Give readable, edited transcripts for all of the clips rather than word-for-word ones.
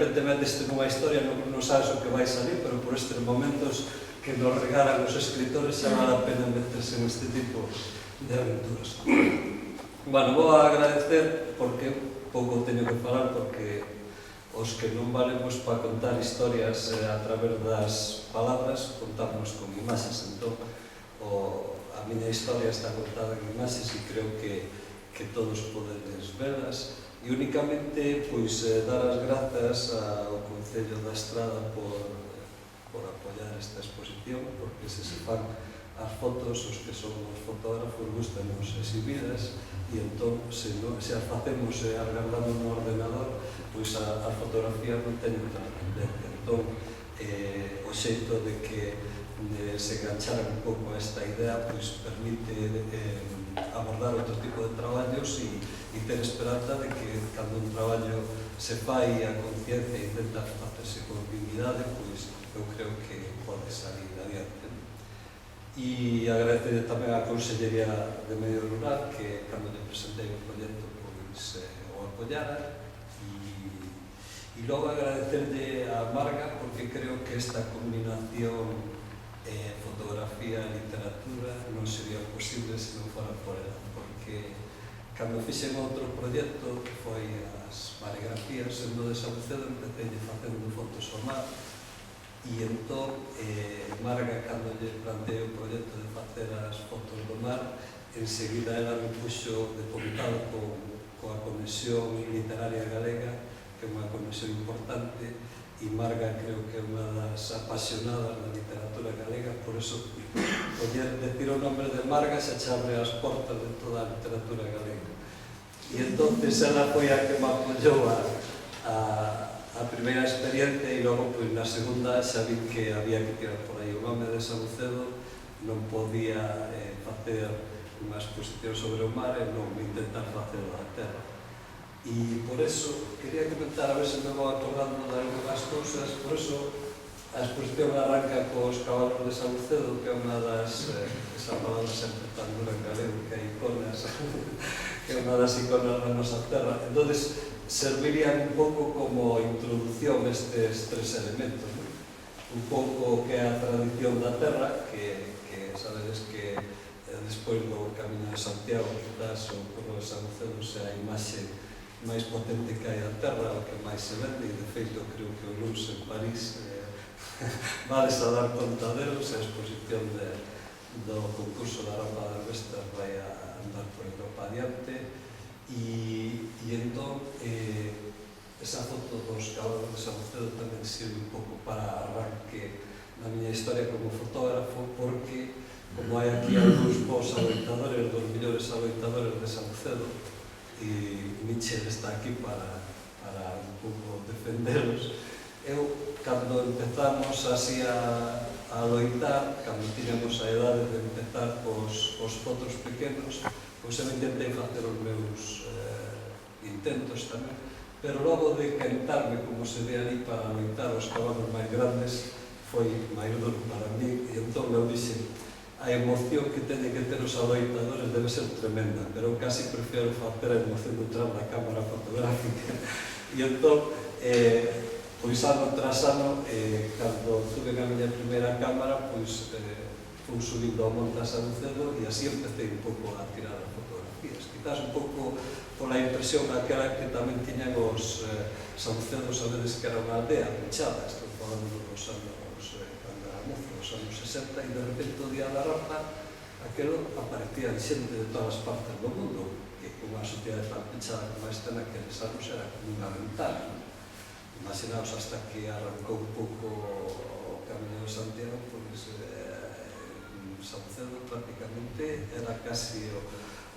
repente meteste nunha historia, non sabes o que vai salir, pero por estes momentos que nos regalan os escritores xa vale a pena meterse en este tipo de aventuras. Bueno, vou a agradecer porque pouco teño que falar, porque os que non valemos para contar historias a través das palabras, contamos con imaxes. Entón, a miña historia está contada en imaxes e creo que todos podedes velas. E únicamente dar as grazas ao Concello da Estrada por apoiar esta exposición, porque se fan as fotos, os que son os fotógrafos gustanos exhibidas, e entón, se as facemos e as guardamos no ordenador, a fotografía non teñen tanta tendencia. Entón, o xeito de que se engancharan un pouco a esta idea permite abordar outro tipo de traballos e ter esperanza de que cando un traballo se fai a conciencia e intenta facerse con dignidade, eu creo que pode salir adiante. E agradecer tamén á Consellería de Medio Rural que cando lle presentei o proxecto o apoyara, e logo agradecerle a Marga porque creo que esta combinación fotografía e literatura non sería posible se non fora por ela, porque cando fixen outro proxecto que foi as marigrafías en do de Saucedo, empecé facendo fotos ao mar, e entón Marga, cando lle planteei o proxecto de facer as fotos do mar, enseguida ela me puxo de contado coa conexión literaria galega, que é unha conexión importante, e Marga creo que é unha das apasionadas da literatura galega, por eso decir o nombre de Marga xa che abre as portas de toda a literatura galega. E entonces ela foi a que me apoyou a primeira experiencia, e logo na segunda xa vi que había que tirar por aí o nome de Saucedo, non podía facer unha exposición sobre o mar e non intentar facer da terra. E por eso quería comentar, a ver se me vou acordando de algunhas cousas. Por eso a exposición arranca cos cabalos de Saucedo, que é unha das, esa palabra sempre tan dura en galego, que hai iconas, que é unha das iconas da nosa terra. Entón, servirían un pouco como introducción estes tres elementos, un pouco que é a tradición da terra, que sabedes que despois do Camiño de Santiago, quizás o Corro de Saucedo sea a imaxe máis potente que hai a terra, o que máis se vende, e de feito creo que o Luz en París vades a dar contaderos, a exposición do concurso da Rampa das Vestas vai a andar por Europa adiante, e entón esa foto dos cabalos de Saucedo tamén sirve un pouco para arranque na miña historia como fotógrafo, porque como hai aquí algúns bons aloitadores, dos millores aloitadores de Saucedo, e Michel está aquí para un pouco defenderos. Eu, cando empezamos así a loitar, cando tiñamos a edade de empezar cos fotos pequenos, eu intentei facer os meus intentos tamén, pero logo de quentarme, como se ve ali, para loitar os cabalos máis grandes, foi máis duro para mí, e entón eu dixen, a emoción que teñen que ter os aloitadores debe ser tremenda, pero eu casi prefiero facer a emoción detrás da cámara fotográfica. E entón, ano tras ano, cando tuve a miña primeira cámara, fui subindo ao Monte a Saucedo e así empecé un pouco a tirar as fotografías. Quizás un pouco pola impresión aquela que tamén tiñan os Saucedos, sabedes que era unha aldea pechada, estou falando dos anos os anos 60, e de repente o día da rampa aquelo aparecía xente de todas as partes do mundo, que unha sociedade tan pechada como esta naqueles anos era como unha ventana. Imaginaos, hasta que arrancou un pouco o Camiño de Santiago, Saucedo prácticamente era casi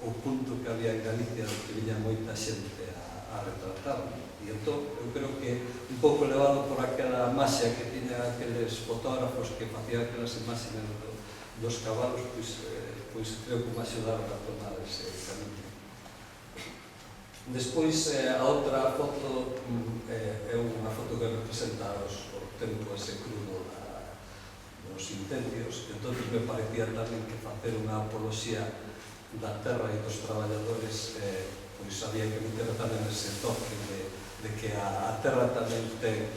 o punto que había en Galicia que viña moita xente a retratar. E entón, eu creo que un pouco levado por aquela maxia que tiña aqueles fotógrafos que facían aquelas imágenes dos cabalos, creo que me axudaron a tomar ese camino. Despois, a outra foto é unha foto que representa o tempo ese crudo dos incendios. Entón, me parecía tamén que facer unha apoloxía da terra e dos traballadores, había que meter tamén ese toque de que a terra tamén ten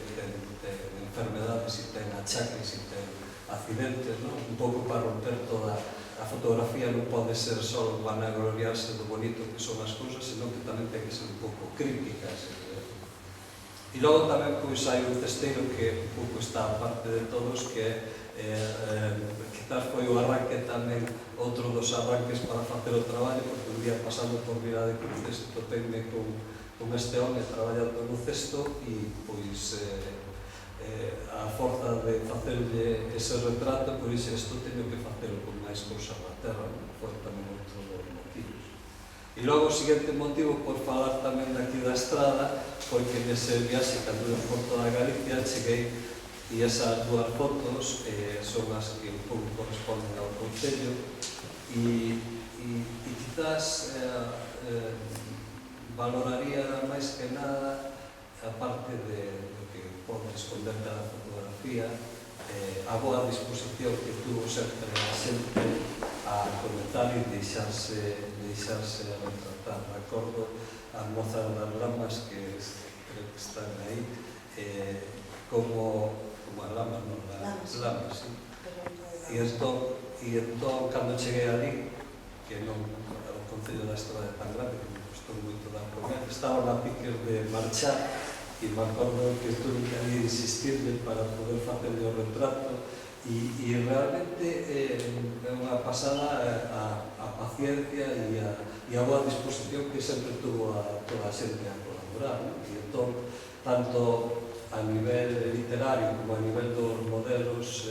enfermedades e ten achaques e ten accidentes, un pouco para romper toda a fotografía. Non pode ser só vanagloriarse do bonito que son as cousas, senón que tamén ten que ser un pouco crítica. E logo tamén hai un cesteiro que un pouco está a parte de todos, que quizás foi o arranque tamén, outro dos arranques para facer o traballo, porque un día pasando por Vila de Cruces topeime con este home traballando no cesto e pois a forza de facerlle ese retrato, pois isto teño que facelo con máis cousas na terra, foi tamén outro dos motivos. E logo o seguinte motivo, por falar tamén daqui da estrada, foi que nese viaxe, cando eu Porto da Galicia, cheguei e esas dúas fotos son as que un pouco corresponden ao Concello e quizás valoraría máis que nada a parte de que pode esconder cada fotografía, a boa disposición que tuvo sempre a xente a comenzar e deixarse retratar. Recordo as mozas das lamas que creo que están aí, como as lamas, non? As lamas, sí. E entón, cando cheguei ali, que non era o Concello da Estrada tan grande, que me costou moito dar con él, estaba na piques de marchar, e me acordo que tuve que ali insistirle para poder facerle o retrato, e realmente é unha pasada a paciencia e a boa disposición que sempre tuvo toda a xente a colaborar. E entón, tanto a nivel literario como a nivel dos modelos,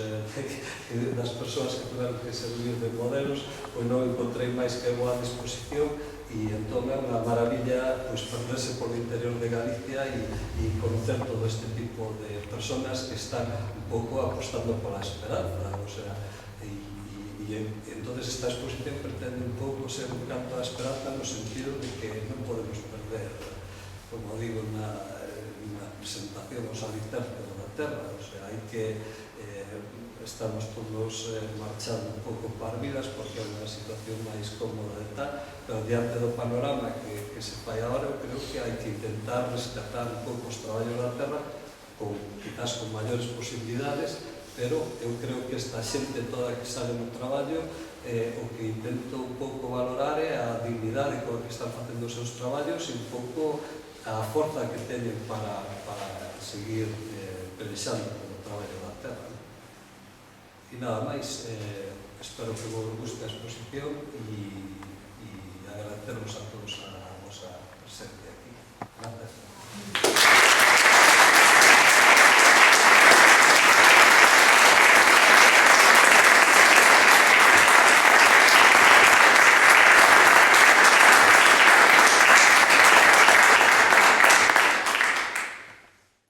das persoas que tuveron que servir de modelos, pois non encontrei máis que boa disposición. E entón é unha maravilla perderse por o interior de Galicia e conocer todo este tipo de personas que están un pouco apostando pola esperanza. E entón esta exposición pretende un pouco ser un canto á esperanza no sentido de que non podemos perder, como digo, na presentación os alicerces da terra. Hai que estamos todos marchando un pouco para vidas porque é unha situación máis cómoda e tal, pero diante do panorama que se fai agora, eu creo que hai que intentar rescatar un pouco os traballos da terra, quizás con maiores posibilidades, pero eu creo que esta xente toda que sale no traballo, o que intento un pouco valorar é a dignidade con que están facendo os seus traballos e un pouco a forza que teñen para seguir pelexando polo traballo da terra. E nada máis, espero que vos guste a exposición e agradecervos a todos a vosa presencia aquí. Gracias.